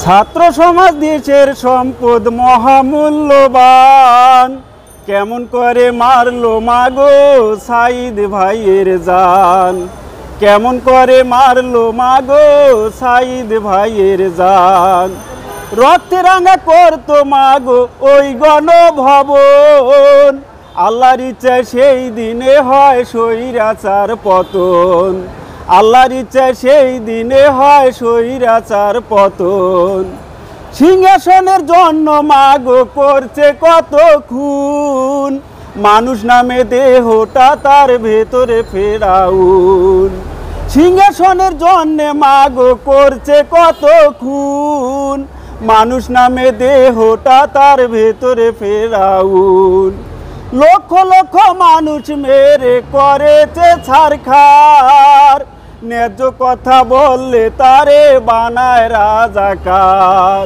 ছাত্র সমাজ দেশের সম্পদ মহামূল্যবান, কেমন করে মারলো মাগো সাইদ ভাইয়ের জান, কেমন করে মারলো মাগো সাইদ ভাইয়ের জান। রক্তে রাঙা করতো মাগো ওই গণভবন, আল্লাহর ইচ্ছায় সেই দিনে হয় স্বৈরাচার পতন, আল্লাহর ইচ্ছায় সেই দিনে হয় স্বৈরাচার পতন। সিংহাসনের জন্য মাগো করছে কত খুন, মানুষ নামে দেহটা তার ভেতরে ফেরাউন। সিংহাসনের জন্য মাগো করছে কত খুন, মানুষ নামে দেহটা তার ভেতরে ফেরাউন। লক্ষ লক্ষ মানুষ মেরে করেছে ছারখার, ন্যায্য কথা বললে তারে বানায় রাজাকার।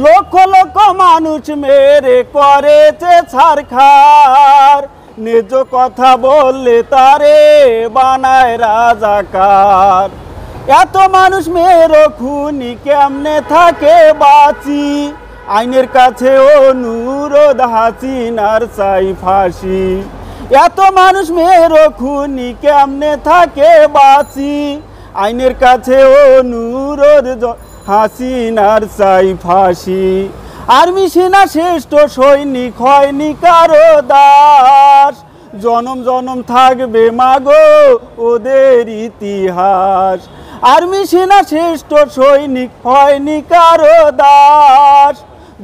লক্ষ লক্ষ মানুষ মেরে করেছে ছারখার, ন্যায্য কথা বললে তারে বানায় রাজাকার। এত মানুষ মেরো খুনি কেমনে থাকে বাঁচি, আইনের কাছে অনুরোধ হাসিনার চাই ফাঁসি। এত মানুষ মেরো খুনি কেমনে থাকে বাঁচি, আইনের কাছে অনুরোধ হাসিনার চাই ফাঁসি। আর্মি সেনা শ্রেষ্ঠ সৈনিক হয়নি কারো দাস, জনম জনম থাকবে মাগো ওদের ইতিহাস। আর্মি সেনা শ্রেষ্ঠ সৈনিক হয়নি কারো দাস,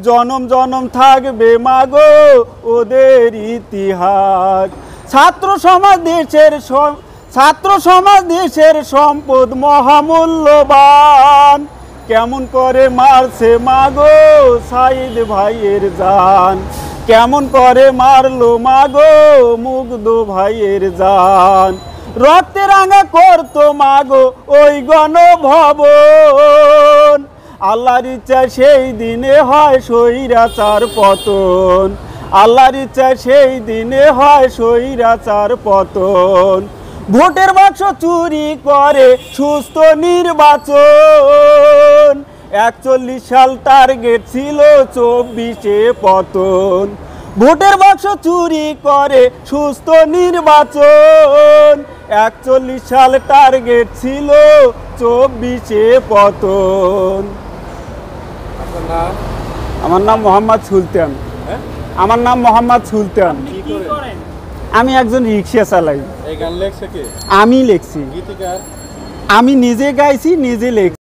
জনম জনম থাকবে মাগো ওদের ইতিহাস। ছাত্র সমাজ দেশের সম্পদ মহামূল্যবান, কেমন করে মারছে মাগো সাইদ ভাইয়ের জান, কেমন করে মারলো মাগো মুগ্ধ ভাইয়ের জান। রক্তে রাঙা করতো মাগো ওই গণভবন, আল্লাহর ইচ্ছায় সেই দিনে হয় স্বৈরাচার পতন, আল্লাহর ইচ্ছায় সেই দিনে হয় স্বৈরাচার পতন। ভোটের বাক্স চুরি করে সুস্থ নির্বাচন, 41 সাল টার্গেট ছিল 24-এ পতন। ভোটের বাক্স চুরি করে সুস্থ নির্বাচন, 41 সাল টার্গেট ছিল 24-এ পতন। আমার নাম মোহাম্মদ সুলতান। আমার নাম মোহাম্মদ সুলতান। আমি একজন রিক্সা চালাই। এই গান লেখছে কে? আমি লেখছি। গীতিকার? আমি নিজে গাইছি, নিজে লেখছি।